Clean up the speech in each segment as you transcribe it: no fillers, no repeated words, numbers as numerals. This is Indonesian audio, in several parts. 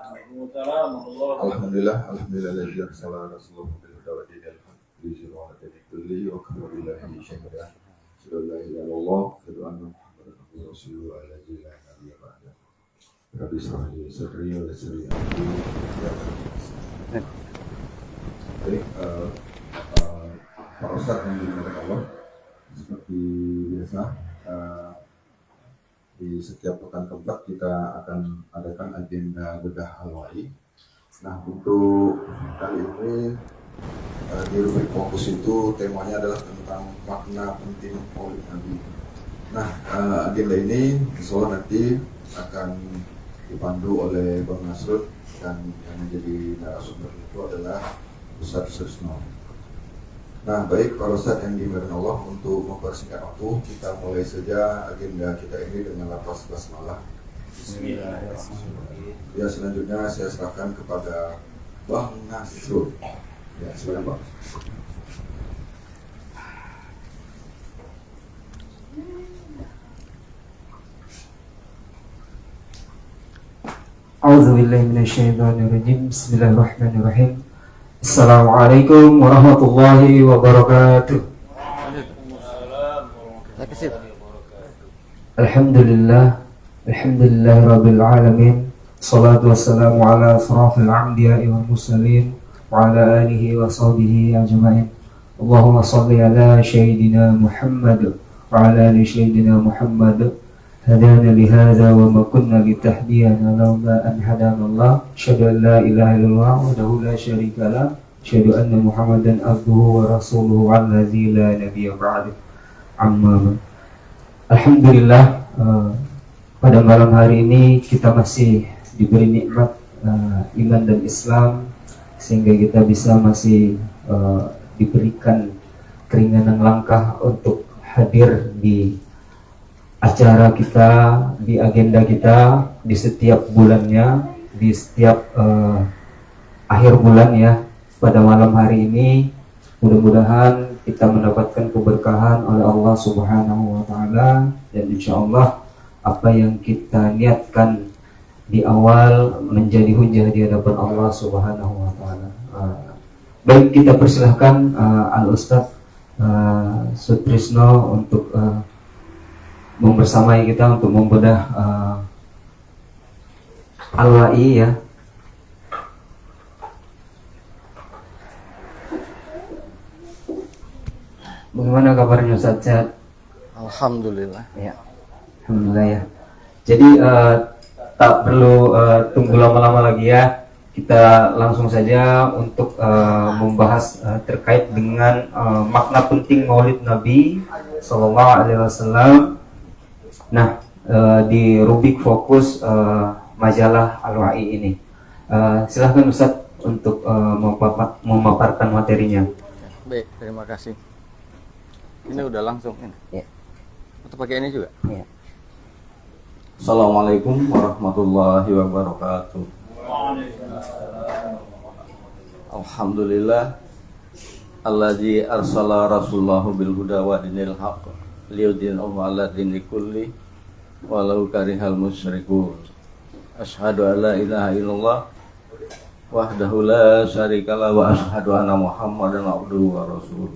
Alhamdulillah, alhamdulillah salam Rasulullah bil huda wa dinil haq li syirati kulli wa kafa billahi syahida. Sallallahu alaihi wa sallam Muhammadur rasulullah alladzi la nabiyya ba'da. Rabbi shrah li sadri wa yassir li amri. Baik, para ustaz yang dimuliakan Allah, seperti biasa di setiap pekan keempat kita akan adakan agenda bedah al-wa'i. Nah, untuk kali ini di rubrik fokus itu temanya adalah tentang makna penting Maulid Nabi. Nah, agenda ini insya Allah nanti akan dipandu oleh Bang Nasrud dan yang menjadi narasumber itu adalah Ustaz Susno. Nah, baik para Ustaz yang dimuliakan Allah, untuk mempersingkat waktu kita mulai saja agenda kita ini dengan lafaz basmalah. Bismillahirrahmanirrahim. Ya, selanjutnya saya serahkan kepada Bang Nasrud. Ya, silakan Bang. A'udzubillahi minasyaitonirrajim. Bismillahirrahmanirrahim. Assalamualaikum warahmatullahi wabarakatuh. Alhamdulillah, alhamdulillahi rabbil alamin. Salatu wassalamu ala asrafil anbiya'i wal mursalin wa ala alihi wa sahbihi ajma'in. Allahumma salli ala sayyidina Muhammad wa ala ali sayyidina Muhammad. Hadana lihada wa ma kunna litahdiyana laula an hadana Allah. Asyhadu an la ilaha illallah wahdahu la syarika lah. Asyhadu anna Muhammadan abduhu wa rasuluhu allazi la nabiyya ba'dahu. Amma. Alhamdulillah, pada malam hari ini kita masih diberi nikmat iman dan Islam, sehingga kita bisa masih diberikan keringanan langkah untuk hadir di acara kita, di agenda kita, di setiap bulannya, di setiap akhir bulan ya. Pada malam hari ini mudah-mudahan kita mendapatkan keberkahan oleh Allah Subhanahu wa Ta'ala, dan insya Allah apa yang kita niatkan di awal menjadi hujah di hadapan Allah Subhanahu wa Ta'ala. Baik, kita persilahkan Al-Ustaz Sutrisno untuk membersamai kita untuk membedah al-wa'i ya. Bagaimana kabarnya Ustaz? Sehat? Alhamdulillah. Ya. Alhamdulillah ya. Jadi tak perlu tunggu lama-lama lagi ya. Kita langsung saja untuk membahas terkait dengan makna penting Maulid Nabi Sallallahu Alaihi Wasallam. Nah, di rubrik fokus majalah Al-Wa'i ini, silahkan Ustaz untuk memaparkan materinya. Baik, terima kasih. Ini udah langsung ini. Ya. Atau pakai ini juga? Ya. Assalamualaikum warahmatullahi wabarakatuh. Alhamdulillah allazi arsala rasulahu bil huda wa dinil haqq liyudhhirahu 'ala dini kulli walau karihal musyrikun. Asyhadu an la ilaha illallah wahdahu la syarikalah wa asyhadu anna Muhammadan abduhu wa rasuluh.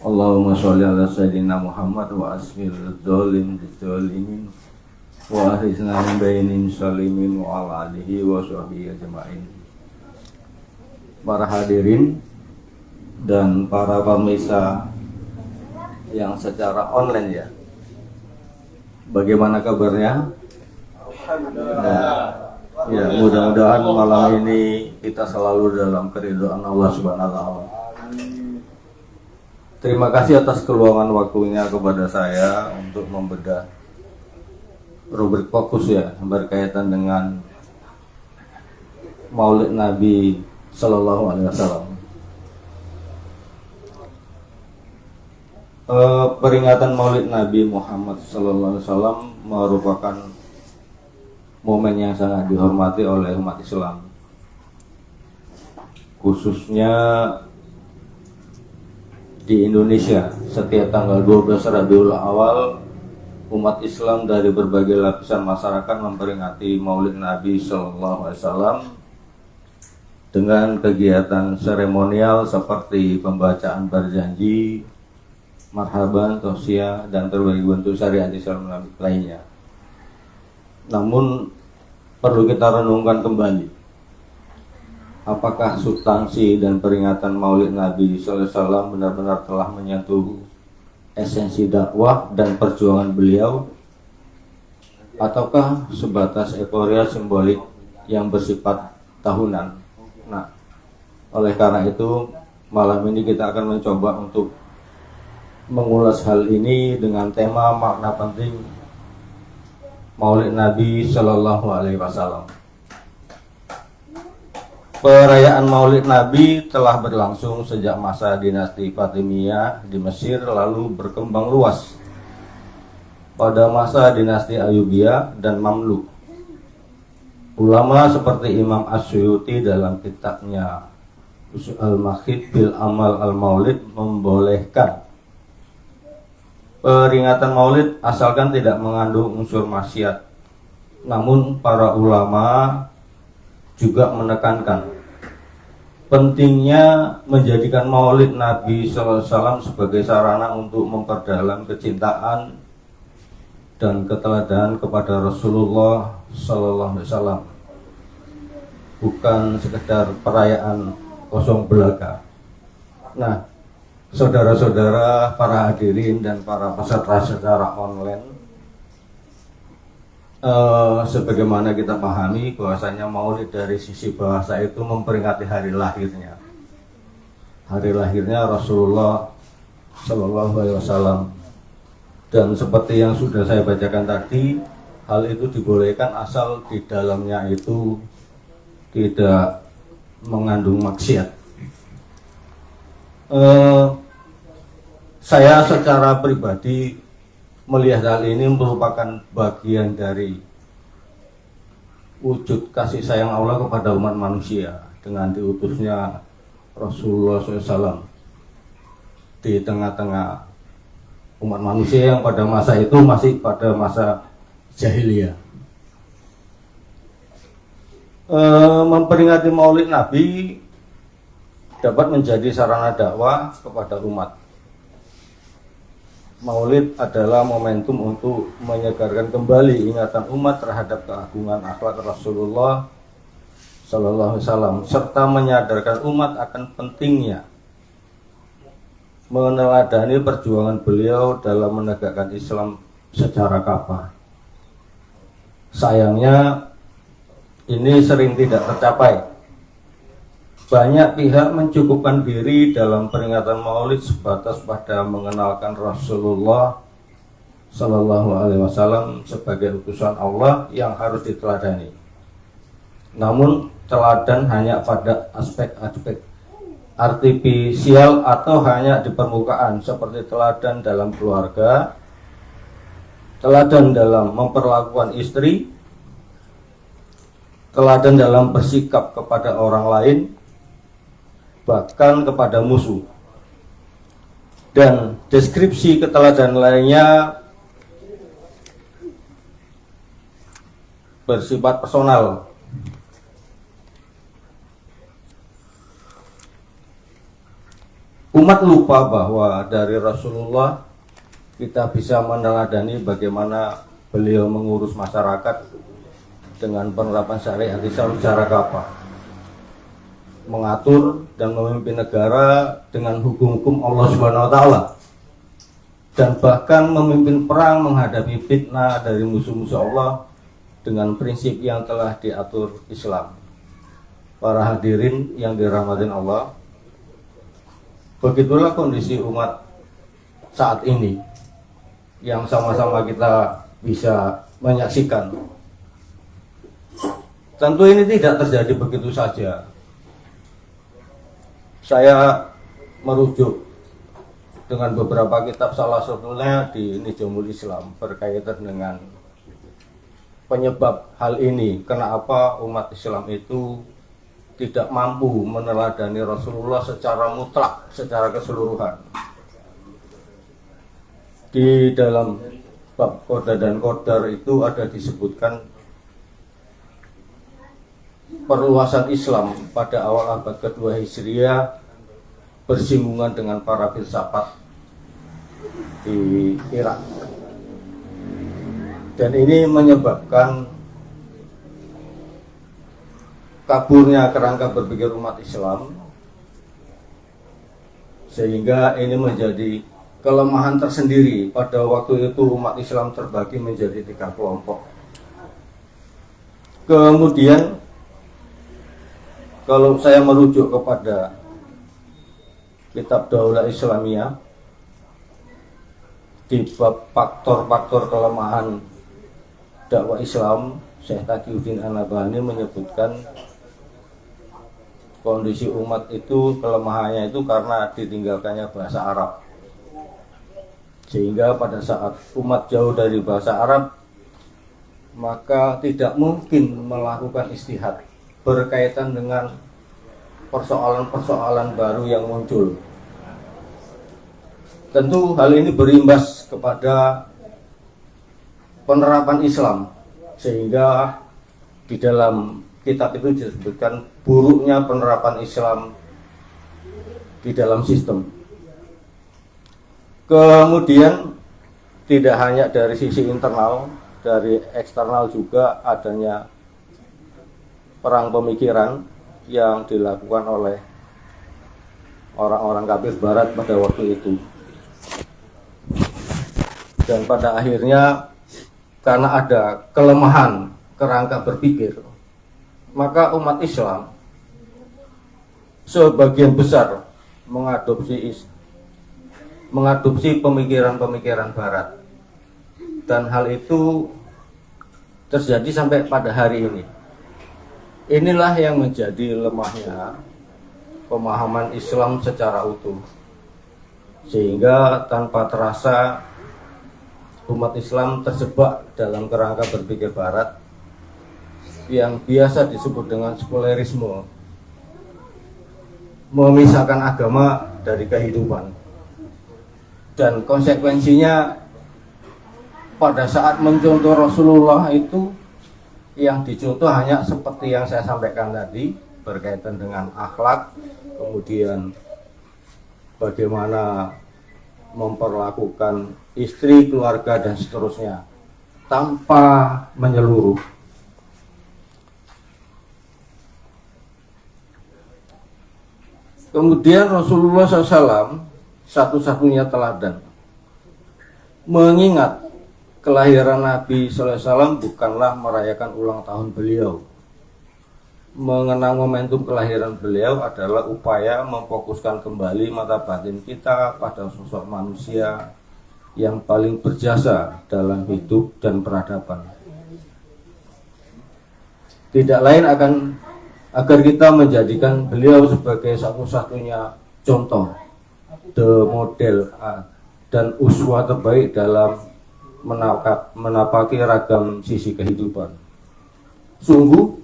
Allahumma sholli ala sayyidina Muhammad wa asfil dzolim bidzolimin wa ahrisna min bainin salimin wa ala alihi wa sahbihi ajma'in. Para hadirin dan para pemirsa yang secara online ya, bagaimana kabarnya? Ya, mudah-mudahan malam ini kita selalu dalam keridhaan Allah Subhanahu wa Ta'ala. Terima kasih atas keluangan waktunya kepada saya untuk membedah rubrik fokus ya, berkaitan dengan Maulid Nabi Sallallahu Alaihi Wasallam. Peringatan Maulid Nabi Muhammad Sallallahu Alaihi Wasallam merupakan momen yang sangat dihormati oleh umat Islam, khususnya di Indonesia. Setiap tanggal 12 Rabiul Awal umat Islam dari berbagai lapisan masyarakat memperingati Maulid Nabi Shallallahu Alaihi Wasallam dengan kegiatan seremonial seperti pembacaan berjanji, marhaban, tausiah, dan berbagai bentuk syariat Islam lainnya. Namun perlu kita renungkan kembali, apakah substansi dan peringatan Maulid Nabi Sallallahu Alaihi Wasallam benar-benar telah menyentuh esensi dakwah dan perjuangan beliau, ataukah sebatas euforia simbolik yang bersifat tahunan? Nah, oleh karena itu malam ini kita akan mencoba untuk mengulas hal ini dengan tema makna penting Maulid Nabi Shallallahu Alaihi Wasallam. Perayaan Maulid Nabi telah berlangsung sejak masa dinasti Fatimiyah di Mesir, lalu berkembang luas pada masa dinasti Ayyubiyah dan Mamluk. Ulama seperti Imam As-Suyuti dalam kitabnya Usul Al-Makhid bil Amal Al-Maulid membolehkan peringatan Maulid asalkan tidak mengandung unsur maksiat. Namun para ulama juga menekankan pentingnya menjadikan Maulid Nabi Sallallahu Alaihi Wasallam sebagai sarana untuk memperdalam kecintaan dan keteladanan kepada Rasulullah Sallallahu Alaihi Wasallam, bukan sekedar perayaan kosong belaka. Nah, saudara-saudara, para hadirin dan para peserta secara online, sebagaimana kita pahami bahwasanya Maulid dari sisi bahasa itu memperingati hari lahirnya Rasulullah Shallallahu Alaihi Wasallam. Dan seperti yang sudah saya bacakan tadi, hal itu dibolehkan asal di dalamnya itu tidak mengandung maksiat. Saya secara pribadi melihat hal ini merupakan bagian dari wujud kasih sayang Allah kepada umat manusia dengan diutusnya Rasulullah SAW di tengah-tengah umat manusia yang pada masa itu masih pada masa jahiliyah. Memperingati Maulid Nabi dapat menjadi sarana dakwah kepada umat. Maulid adalah momentum untuk menyegarkan kembali ingatan umat terhadap keagungan akhlak Rasulullah Sallallahu Alaihi Wasallam, serta menyadarkan umat akan pentingnya meneladani perjuangan beliau dalam menegakkan Islam secara kapal. Sayangnya ini sering tidak tercapai. Banyak pihak mencukupkan diri dalam peringatan Maulid sebatas pada mengenalkan Rasulullah Sallallahu Alaihi Wasallam sebagai utusan Allah yang harus diteladani. Namun teladan hanya pada aspek-aspek artifisial atau hanya di permukaan, seperti teladan dalam keluarga, teladan dalam memperlakukan istri, teladan dalam bersikap kepada orang lain, bahkan kepada musuh. Dan deskripsi keteladanan lainnya bersifat personal. Umat lupa bahwa dari Rasulullah kita bisa meneladani bagaimana beliau mengurus masyarakat dengan penerapan syariat Islam secara kapal, mengatur dan memimpin negara dengan hukum-hukum Allah Subhanahu wa taala, dan bahkan memimpin perang menghadapi fitnah dari musuh-musuh Allah dengan prinsip yang telah diatur Islam. Para hadirin yang dirahmati Allah, begitulah kondisi umat saat ini yang sama-sama kita bisa menyaksikan. Tentu ini tidak terjadi begitu saja. Saya merujuk dengan beberapa kitab, salah satunya di Nizamul Islam, berkaitan dengan penyebab hal ini. Kenapa umat Islam itu tidak mampu meneladani Rasulullah secara mutlak, secara keseluruhan. Di dalam bab qada dan qadar itu ada disebutkan perluasan Islam pada awal abad kedua Hijriah bersinggungan dengan para filsafat di Irak, dan ini menyebabkan kaburnya kerangka berpikir umat Islam, sehingga ini menjadi kelemahan tersendiri. Pada waktu itu umat Islam terbagi menjadi 3 kelompok. Kemudian kalau saya merujuk kepada kitab Daulah Islamiyah di bab faktor-faktor kelemahan dakwah Islam, Syekh Taqiyuddin An-Nabhani menyebutkan kondisi umat itu, kelemahannya itu karena ditinggalkannya bahasa Arab, sehingga pada saat umat jauh dari bahasa Arab, maka tidak mungkin melakukan istihad berkaitan dengan persoalan-persoalan baru yang muncul. Tentu hal ini berimbas kepada penerapan Islam, sehingga di dalam kitab itu disebutkan buruknya penerapan Islam di dalam sistem. Kemudian tidak hanya dari sisi internal, dari eksternal juga adanya perang pemikiran yang dilakukan oleh orang-orang kafir barat pada waktu itu. Dan pada akhirnya karena ada kelemahan kerangka berpikir, maka umat Islam sebagian besar mengadopsi pemikiran-pemikiran barat, dan hal itu terjadi sampai pada hari ini. Inilah yang menjadi lemahnya pemahaman Islam secara utuh, sehingga tanpa terasa umat Islam terjebak dalam kerangka berpikir barat yang biasa disebut dengan sekulerisme, memisahkan agama dari kehidupan. Dan konsekuensinya pada saat mencontoh Rasulullah itu yang dicontoh hanya seperti yang saya sampaikan tadi, berkaitan dengan akhlak, kemudian bagaimana memperlakukan istri, keluarga, dan seterusnya, tanpa menyeluruh. Kemudian Rasulullah SAW satu-satunya teladan, mengingat kelahiran Nabi SAW bukanlah merayakan ulang tahun beliau. Mengenang momentum kelahiran beliau adalah upaya memfokuskan kembali mata batin kita pada sosok manusia yang paling berjasa dalam hidup dan peradaban. Tidak lain agar kita menjadikan beliau sebagai satu-satunya contoh, the model dan uswah terbaik dalam menapaki ragam sisi kehidupan. Sungguh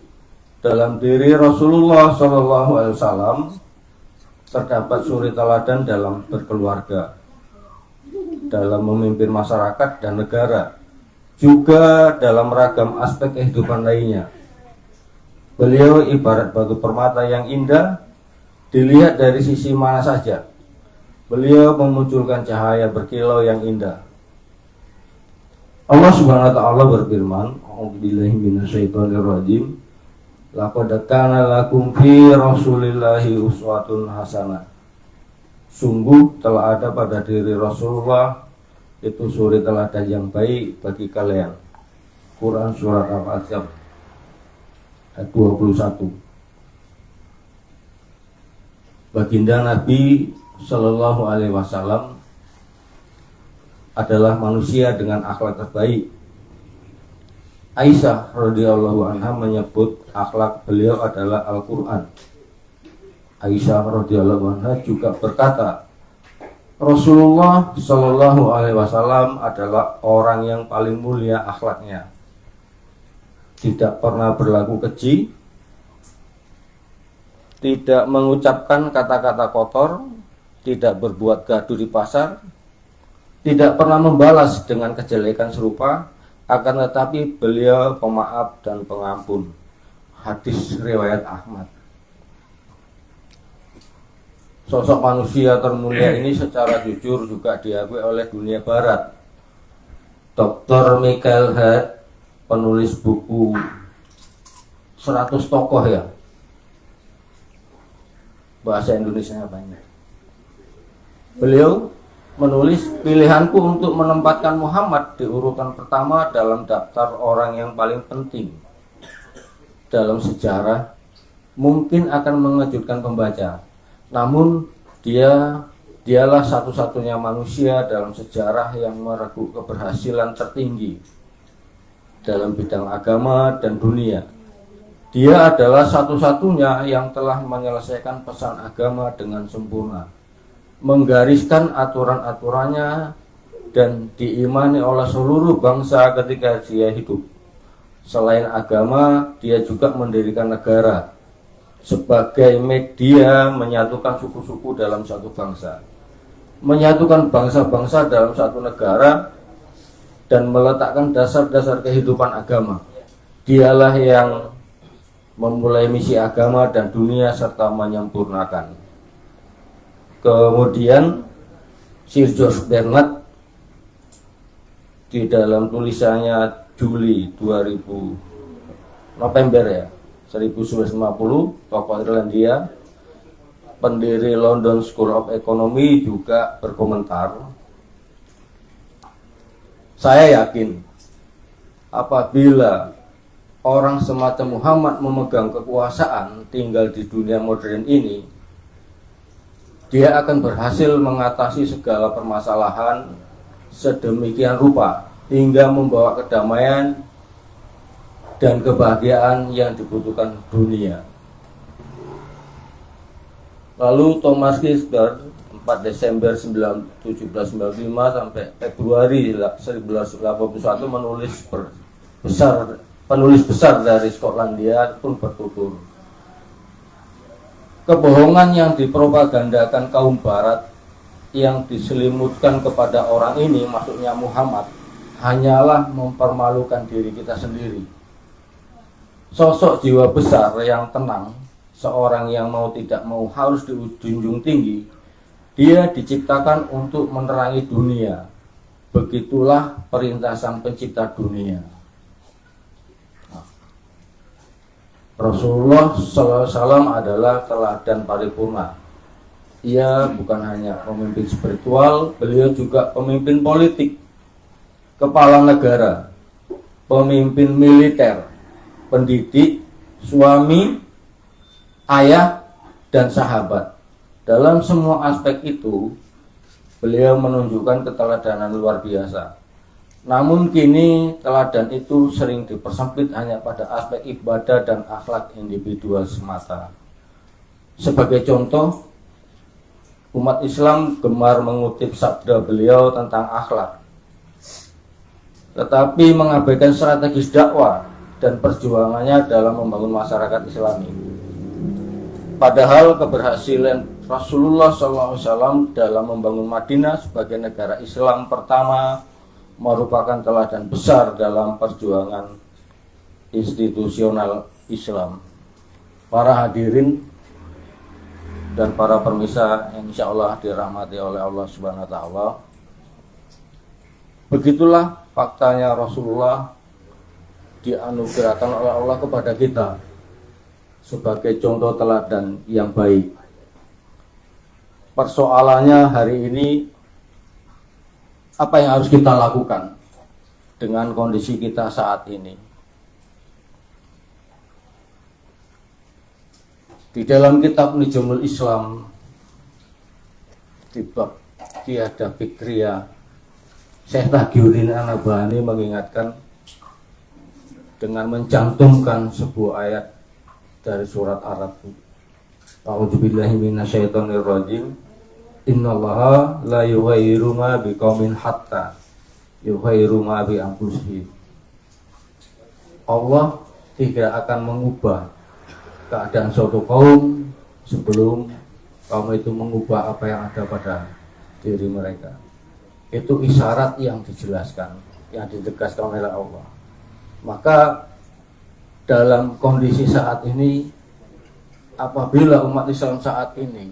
dalam diri Rasulullah SAW terdapat suri teladan dalam berkeluarga, dalam memimpin masyarakat dan negara, juga dalam ragam aspek kehidupan lainnya. Beliau ibarat batu permata yang indah, dilihat dari sisi mana saja. Beliau memunculkan cahaya berkilau yang indah. Allah Subhanahu wa taala berfirman, "A'udzubillahi minasyaitonir rajim. Laqad kana lakum fi Rasulillahi uswatun hasanah." Sungguh telah ada pada diri Rasulullah itu suri teladan yang baik bagi kalian. Quran surat Al-Ahzab ayat 21. Baginda Nabi Shallallahu Alaihi Wasallam adalah manusia dengan akhlak terbaik. Aisyah radhiyallahu anha menyebut akhlak beliau adalah Al-Quran. Aisyah radhiyallahu anha juga berkata, Rasulullah Shallallahu Alaihi Wasallam adalah orang yang paling mulia akhlaknya. Tidak pernah berlaku keji, tidak mengucapkan kata-kata kotor, tidak berbuat gaduh di pasar, tidak pernah membalas dengan kejelekan serupa, akan tetapi beliau pemaaf dan pengampun. Hadis riwayat Ahmad. Sosok manusia termulia ini secara jujur juga diakui oleh dunia barat. Dr. Michael Hart, penulis buku 100 tokoh ya, bahasa Indonesianya banyak. Beliau menulis, pilihanku untuk menempatkan Muhammad di urutan pertama dalam daftar orang yang paling penting dalam sejarah mungkin akan mengejutkan pembaca. Namun dialah satu-satunya manusia dalam sejarah yang meraih keberhasilan tertinggi dalam bidang agama dan dunia. Dia adalah satu-satunya yang telah menyelesaikan pesan agama dengan sempurna, menggariskan aturan-aturannya dan diimani oleh seluruh bangsa ketika dia hidup. Selain agama, dia juga mendirikan negara. Sebagai media menyatukan suku-suku dalam satu bangsa, menyatukan bangsa-bangsa dalam satu negara, dan meletakkan dasar-dasar kehidupan agama. Dialah yang memulai misi agama dan dunia serta menyempurnakan. Kemudian Sir George Bernard di dalam tulisannya Juli 2000 November ya 1950, tokoh Irlandia, pendiri London School of Economy, juga berkomentar, saya yakin apabila orang semacam Muhammad memegang kekuasaan tinggal di dunia modern ini, dia akan berhasil mengatasi segala permasalahan sedemikian rupa hingga membawa kedamaian dan kebahagiaan yang dibutuhkan dunia. Lalu Thomas Kisker 4 Desember 1795 sampai Februari 1981 penulis besar dari Skotlandia pun bertutur, kebohongan yang dipropagandakan kaum barat yang diselimutkan kepada orang ini, maksudnya Muhammad, hanyalah mempermalukan diri kita sendiri. Sosok jiwa besar yang tenang, seorang yang mau tidak mau harus dijunjung tinggi. Dia diciptakan untuk menerangi dunia. Begitulah perintah Sang Pencipta dunia. Rasulullah SAW adalah teladan paripurna. Ia bukan hanya pemimpin spiritual, beliau juga pemimpin politik, kepala negara, pemimpin militer, pendidik, suami, ayah, dan sahabat. Dalam semua aspek itu, beliau menunjukkan keteladanan luar biasa. Namun kini teladan itu sering dipersempit hanya pada aspek ibadah dan akhlak individual semata. Sebagai contoh, umat Islam gemar mengutip sabda beliau tentang akhlak, tetapi mengabaikan strategis dakwah dan perjuangannya dalam membangun masyarakat Islami. Padahal keberhasilan Rasulullah SAW dalam membangun Madinah sebagai negara Islam pertama merupakan teladan besar dalam perjuangan institusional Islam. Para hadirin dan para permisa yang insya Allah dirahmati oleh Allah Subhanahu Wa Taala, begitulah faktanya Rasulullah dianugerahkan oleh Allah kepada kita sebagai contoh teladan yang baik. Persoalannya hari ini, apa yang harus kita lakukan dengan kondisi kita saat ini? Di dalam kitab Nizamul Islam di bab Qiyadah Fikriyah, Syekh Taqiyuddin An-Nabhani mengingatkan dengan mencantumkan sebuah ayat dari surat Arab. A'udzubillahi minasyaitonirrajim. Innallaha la yughayyiru ma biqaumin hatta yughayyiru ma bi anfusihim. Allah tidak akan mengubah keadaan suatu kaum sebelum kaum itu mengubah apa yang ada pada diri mereka. Itu isyarat yang dijelaskan, yang ditegaskan oleh Allah. Maka dalam kondisi saat ini, apabila umat Islam saat ini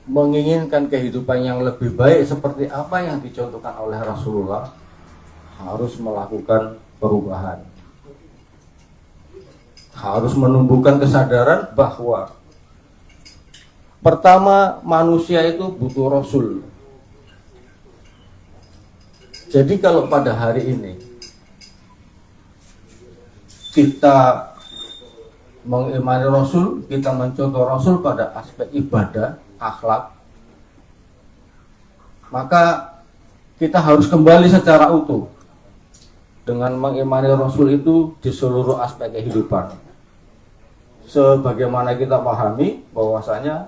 menginginkan kehidupan yang lebih baik seperti apa yang dicontohkan oleh Rasulullah, harus melakukan perubahan. Harus menumbuhkan kesadaran bahwa pertama, manusia itu butuh Rasul. Jadi kalau pada hari ini kita mengimani Rasul, kita mencontoh Rasul pada aspek ibadah, akhlak, maka kita harus kembali secara utuh dengan mengimani Rasul itu di seluruh aspek kehidupan. Sebagaimana kita pahami bahwasanya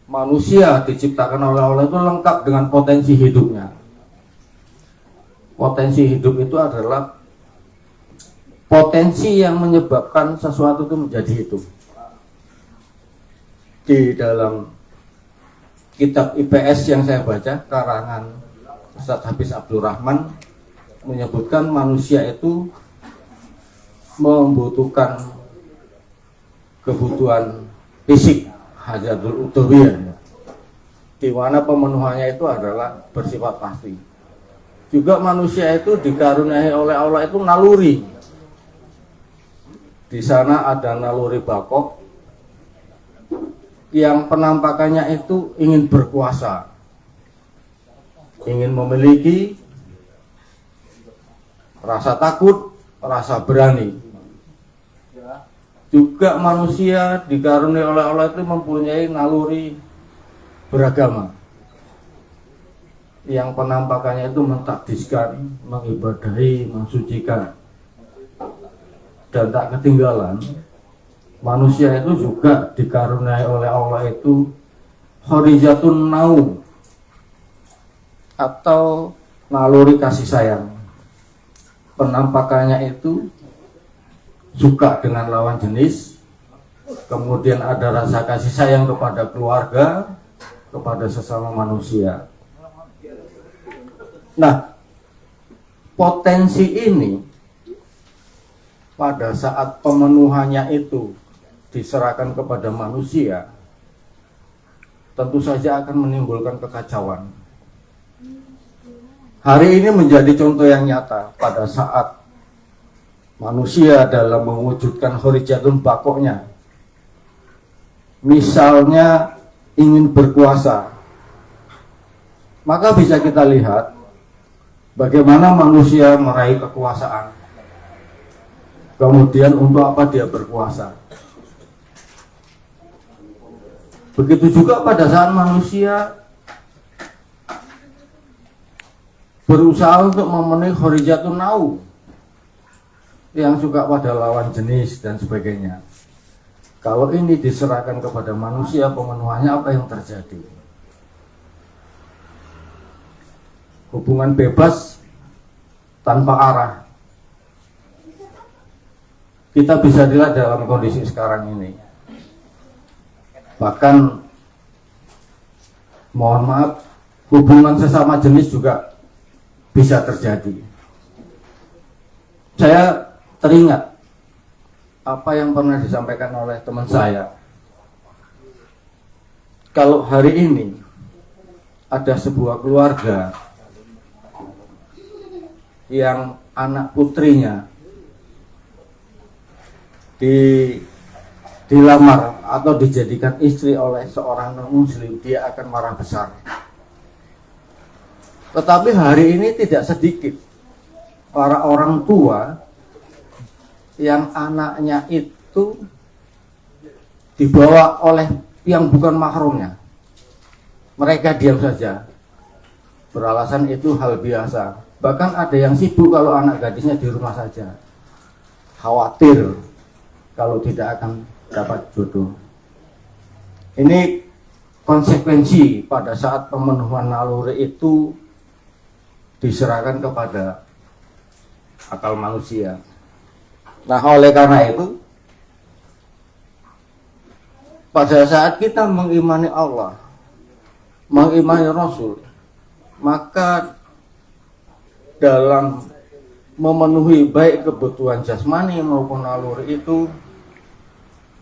manusia diciptakan oleh Allah itu lengkap dengan potensi hidupnya. Potensi hidup itu adalah potensi yang menyebabkan sesuatu itu menjadi hidup. Di dalam kitab IPS yang saya baca, karangan Ustadz Hafiz Abdul Rahman, menyebutkan manusia itu membutuhkan kebutuhan fisik, hajatul udhawiyah, di mana pemenuhannya itu adalah bersifat pasti. Juga manusia itu dikaruniai oleh Allah itu naluri. Di sana ada naluri bakok yang penampakannya itu ingin berkuasa, ingin memiliki rasa takut, rasa berani. Juga manusia dikaruniai oleh Allah itu mempunyai naluri beragama, yang penampakannya itu mentakdiskan, mengibadahi, mensucikan. Dan tak ketinggalan, manusia itu juga dikaruniai oleh Allah itu khorijatun nau, atau naluri kasih sayang. Penampakannya itu suka dengan lawan jenis, kemudian ada rasa kasih sayang kepada keluarga, kepada sesama manusia. Nah, potensi ini pada saat pemenuhannya itu diserahkan kepada manusia, tentu saja akan menimbulkan kekacauan. Hari ini menjadi contoh yang nyata pada saat manusia dalam mewujudkan khorijatun bakoknya. Misalnya ingin berkuasa, maka bisa kita lihat bagaimana manusia meraih kekuasaan. Kemudian untuk apa dia berkuasa? Begitu juga pada saat manusia berusaha untuk memenuhi khorijatun nau, yang suka pada lawan jenis dan sebagainya. Kalau ini diserahkan kepada manusia, pemenuhannya apa yang terjadi? Hubungan bebas tanpa arah. Kita bisa dilihat dalam kondisi sekarang ini. Bahkan, mohon maaf, hubungan sesama jenis juga bisa terjadi. Saya teringat apa yang pernah disampaikan oleh teman saya. Kalau hari ini ada sebuah keluarga yang anak putrinya dilamar atau dijadikan istri oleh seorang non-muslim, dia akan marah besar. Tetapi hari ini tidak sedikit para orang tua yang anaknya itu dibawa oleh yang bukan mahramnya. Mereka diam saja, beralasan itu hal biasa. Bahkan ada yang sibuk kalau anak gadisnya di rumah saja, khawatir kalau tidak akan dapat jodoh. Ini konsekuensi pada saat pemenuhan naluri itu diserahkan kepada akal manusia. Nah, oleh karena itu, pada saat kita mengimani Allah, mengimani Rasul, maka dalam memenuhi baik kebutuhan jasmani maupun naluri itu,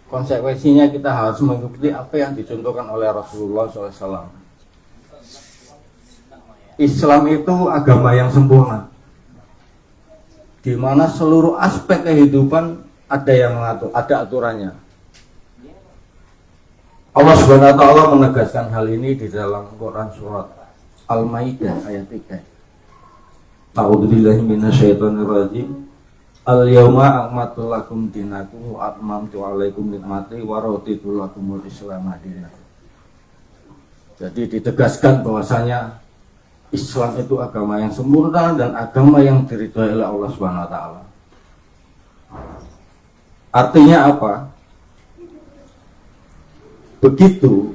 konsekuensinya kita harus mengikuti apa yang dicontohkan oleh Rasulullah SAW. Islam itu agama yang sempurna, di mana seluruh aspek kehidupan ada yang mengatur, ada aturannya. Allah Subhanahu wa taala menegaskan hal ini di dalam Quran surat Al-Maidah ayat 3. A'udzubillahi minasyaitonirrajim. Al-yauma akmaltu lakum dinakum wa atmamtu 'alaikum nikmati wa raditu lakumul Islam dinan. Jadi ditegaskan bahwasanya Islam itu agama yang sempurna dan agama yang diridhoi oleh Allah Subhanahu wa taala. Artinya apa? Begitu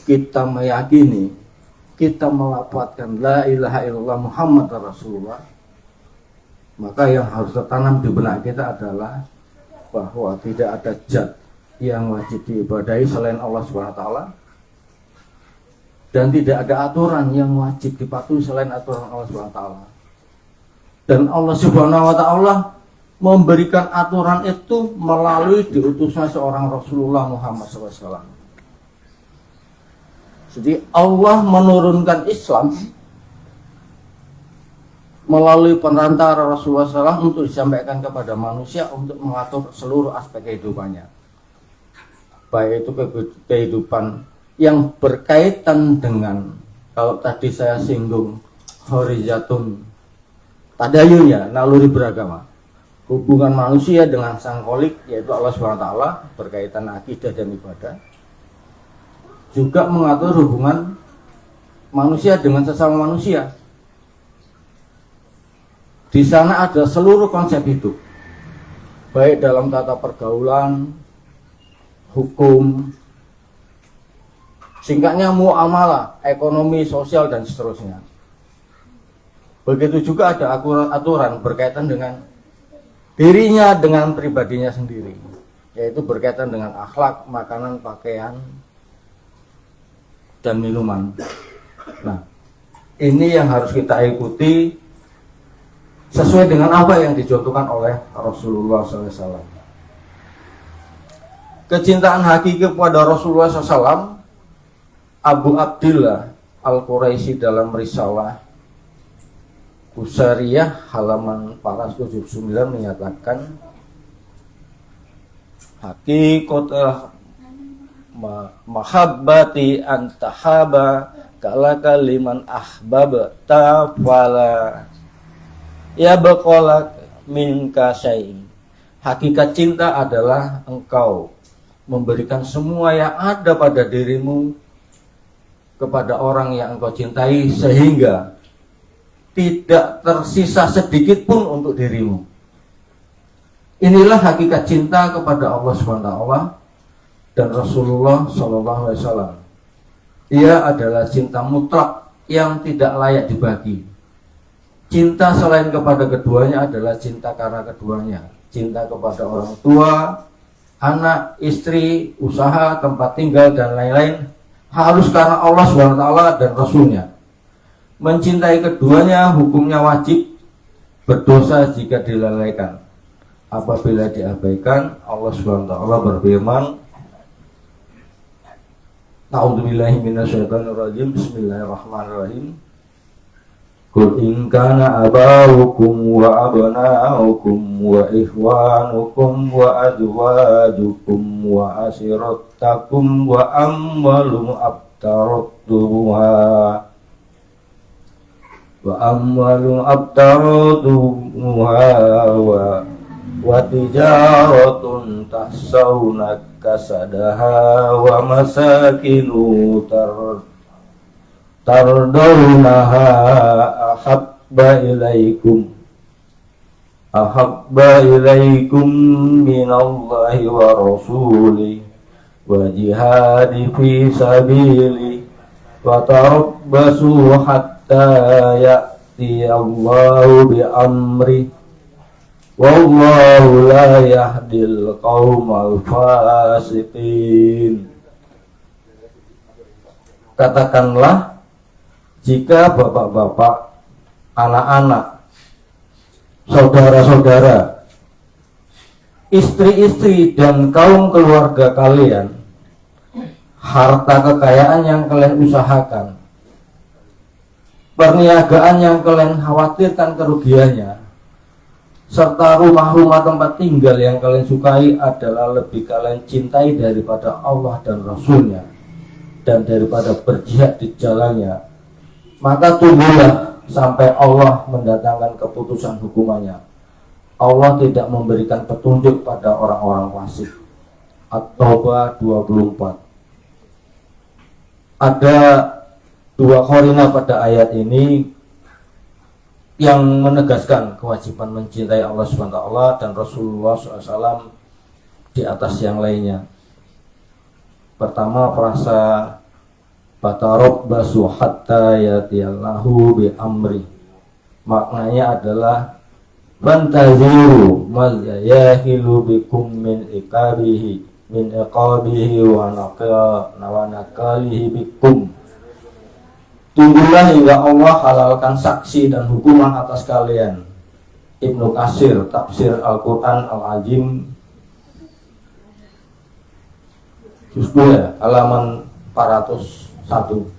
kita meyakini, kita melafadzkan la ilaha illallah Muhammad Rasulullah, maka yang harus tertanam di benak kita adalah bahwa tidak ada zat yang wajib diibadahi selain Allah Subhanahu wa taala, dan tidak ada aturan yang wajib dipatuhi selain aturan Allah Subhanahu wa taala. Dan Allah Subhanahu wa taala memberikan aturan itu melalui diutusnya seorang Rasulullah Muhammad SAW. Jadi Allah menurunkan Islam melalui perantara Rasulullah SAW untuk disampaikan kepada manusia untuk mengatur seluruh aspek kehidupannya, baik itu kehidupan yang berkaitan dengan, kalau tadi saya singgung horizatun tadayunnya, naluri beragama, hubungan manusia dengan sang kholik yaitu Allah SWT berkaitan akidah dan ibadah, juga mengatur hubungan manusia dengan sesama manusia. Di sana ada seluruh konsep hidup, baik dalam tata pergaulan, hukum, singkatnya muamalah, ekonomi, sosial, dan seterusnya. Begitu juga ada aturan berkaitan dengan dirinya, dengan pribadinya sendiri, yaitu berkaitan dengan akhlak, makanan, pakaian, dan minuman. Nah, ini yang harus kita ikuti sesuai dengan apa yang dicontohkan oleh Rasulullah SAW. Kecintaan hakiki kepada Rasulullah SAW, Abu Abdillah Al-Quraisy dalam risalah Usariyah halaman 479 menyatakan, hakikatul mahabbati antahaba kalaka liman ahbabta fala ya baqalak minka syai'. Hakikat cinta adalah engkau memberikan semua yang ada pada dirimu kepada orang yang engkau cintai, sehingga tidak tersisa sedikit pun untuk dirimu. Inilah hakikat cinta kepada Allah SWT dan Rasulullah SAW. Ia adalah cinta mutlak yang tidak layak dibagi. Cinta selain kepada keduanya adalah cinta karena keduanya. Cinta kepada orang tua, anak, istri, usaha, tempat tinggal, dan lain-lain harus karena Allah SWT dan Rasulnya. Mencintai keduanya hukumnya wajib, berdosa jika dilalaikan. Apabila diabaikan, Allah SWT berfirman, A'udzubillahi minasyaitonirrajim. Bismillahirrahmanirrahim. Qul in kana aba'ukum wa abna'ukum wa ikhwanukum wa azwajukum wa ashiratukum wa amwalun abtaratuha wa tijaratun tahsawna kasadaha wa masakinu tardawnaha ahabba ilaikum minallahi wa rasuli wa jihadi fi sabili wa tarabbasu hatta ya'ti Allahu bi amri wallahu la yahdil qaumal fasiqin. Katakanlah, jika bapak-bapak, anak-anak, saudara-saudara, istri-istri dan kaum keluarga kalian, harta kekayaan yang kalian usahakan, perniagaan yang kalian khawatirkan kerugiannya, serta rumah-rumah tempat tinggal yang kalian sukai adalah lebih kalian cintai daripada Allah dan Rasulnya dan daripada berjihad di jalannya, maka tunggulah sampai Allah mendatangkan keputusan hukumannya. Allah tidak memberikan petunjuk pada orang-orang fasik. At-Taubah 24. Ada dua korina pada ayat ini yang menegaskan kewajiban mencintai Allah SWT dan Rasulullah SAW di atas yang lainnya. Pertama, frasa Fatarabbasu hatta yatiyallahu bi amri. Maknanya adalah bantaziru mazayahilu bikum min iqabihi wa nakalihi bikum. Tunggulah hingga Allah halalkan saksi dan hukuman atas kalian. Ibnu Katsir, Tafsir Al-Quran Al-Azim, juz 2, halaman 401.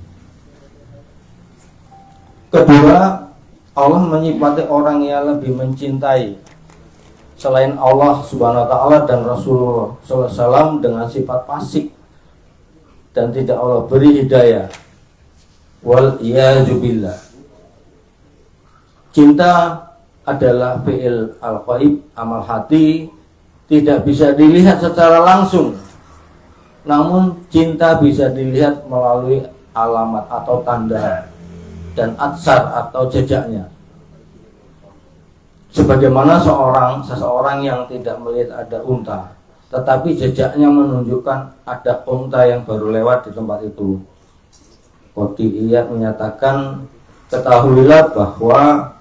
Kedua, Allah menyifati orang yang lebih mencintai selain Allah Subhanahu wa taala dan Rasulullah SAW dengan sifat fasik dan tidak Allah beri hidayah. Wal iyadu billah. Cinta adalah fi'il al-qaib, amal hati, tidak bisa dilihat secara langsung. Namun cinta bisa dilihat melalui alamat atau tanda dan atsar atau jejaknya. Sebagaimana seseorang yang tidak melihat ada unta, tetapi jejaknya menunjukkan ada unta yang baru lewat di tempat itu. Qotiyah menyatakan, ketahuilah bahwa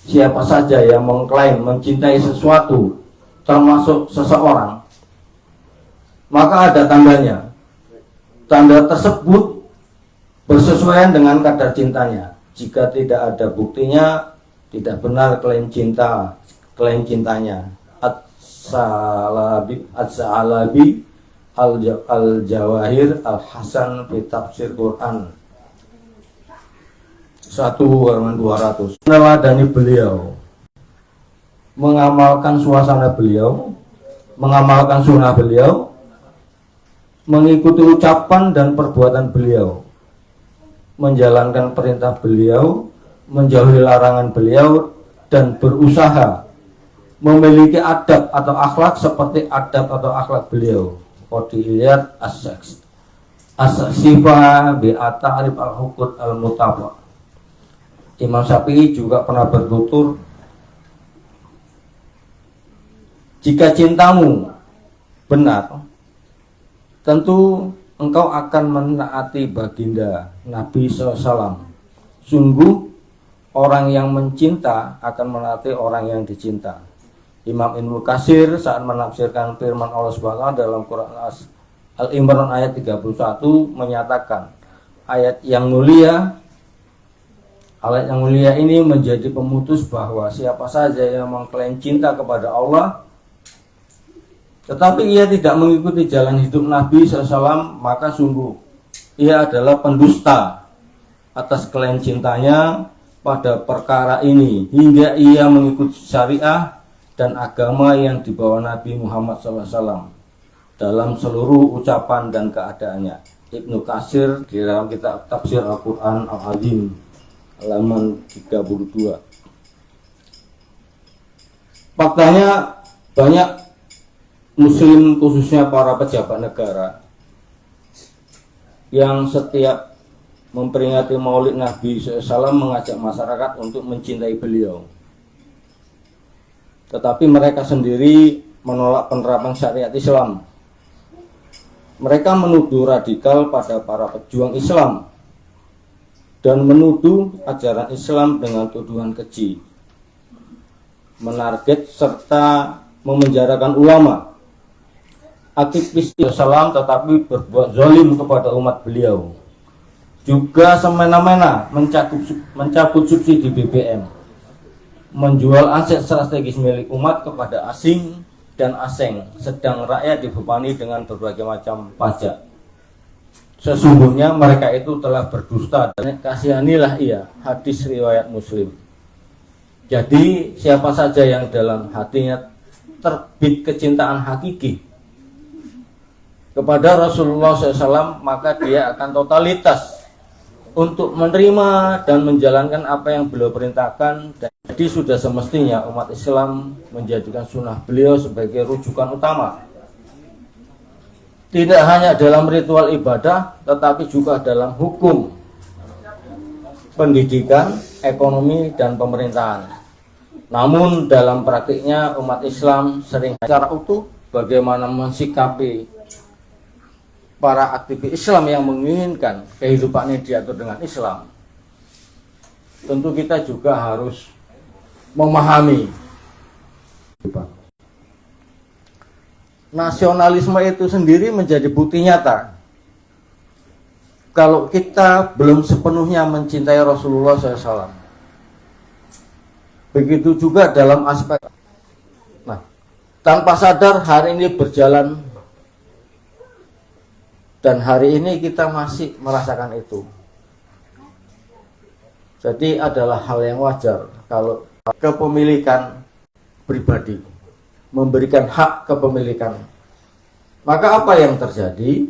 siapa saja yang mengklaim mencintai sesuatu, termasuk seseorang, maka ada tandanya. Tanda tersebut bersesuaian dengan kadar cintanya. Jika tidak ada buktinya, tidak benar klaim cintanya. At-Sa'alabi Al-Jawahir Al-Hasan fi Tafsir Quran 1/200. Meneladani beliau, mengamalkan suasana beliau, mengamalkan sunnah beliau, mengikuti ucapan dan perbuatan beliau, menjalankan perintah beliau, menjauhi larangan beliau, dan berusaha memiliki adab atau akhlak seperti adab atau akhlak beliau. Qotiyat as-sifa bi at-ta'rif al-huquq al-mutafa. Imam Syafi'i juga pernah bertutur, jika cintamu benar, tentu engkau akan menaati baginda Nabi SAW. Sungguh orang yang mencinta akan menaati orang yang dicinta. Imam Ibnu Katsir saat menafsirkan firman Allah SWT dalam Quran Al-Imran ayat 31 menyatakan, ayat yang mulia ini menjadi pemutus bahwa siapa saja yang mengklaim cinta kepada Allah tetapi ia tidak mengikuti jalan hidup Nabi SAW, maka sungguh ia adalah pendusta atas klaim cintanya pada perkara ini, hingga ia mengikuti syariah dan agama yang dibawa Nabi Muhammad SAW dalam seluruh ucapan dan keadaannya. Ibnu Katsir di dalam kitab Tafsir Al-Quran Al-Azim halaman 32. Faktanya banyak muslim, khususnya para pejabat negara, yang setiap memperingati Maulid Nabi SAW mengajak masyarakat untuk mencintai beliau, tetapi mereka sendiri menolak penerapan syariat Islam. Mereka menuduh radikal pada para pejuang Islam dan menuduh ajaran Islam dengan tuduhan keji, menarget serta memenjarakan ulama, aktivis Islam, tetapi berbuat zalim kepada umat beliau. juga semena-mena mencabut subsidi BBM, menjual aset strategis milik umat kepada asing dan asing, sedang rakyat dibebani dengan berbagai macam pajak. Sesungguhnya mereka itu telah berdusta dan kasihanilah ia. Hadis riwayat Muslim. Jadi siapa saja yang dalam hatinya terbit kecintaan hakiki kepada Rasulullah SAW, maka dia akan totalitas untuk menerima dan menjalankan apa yang beliau perintahkan. Jadi sudah semestinya umat Islam menjadikan sunnah beliau sebagai rujukan utama, tidak hanya dalam ritual ibadah, tetapi juga dalam hukum, pendidikan, ekonomi, dan pemerintahan. Namun dalam praktiknya umat Islam sering secara utuh bagaimana mensikapi para aktivis Islam yang menginginkan kehidupannya diatur dengan Islam. Tentu kita juga harus memahami nasionalisme itu sendiri menjadi bukti nyata kalau kita belum sepenuhnya mencintai Rasulullah SAW. Begitu juga dalam aspek, tanpa sadar hari ini berjalan, dan hari ini kita masih merasakan itu. Jadi adalah hal yang wajar kalau kepemilikan pribadi, memberikan hak kepemilikan. Maka apa yang terjadi?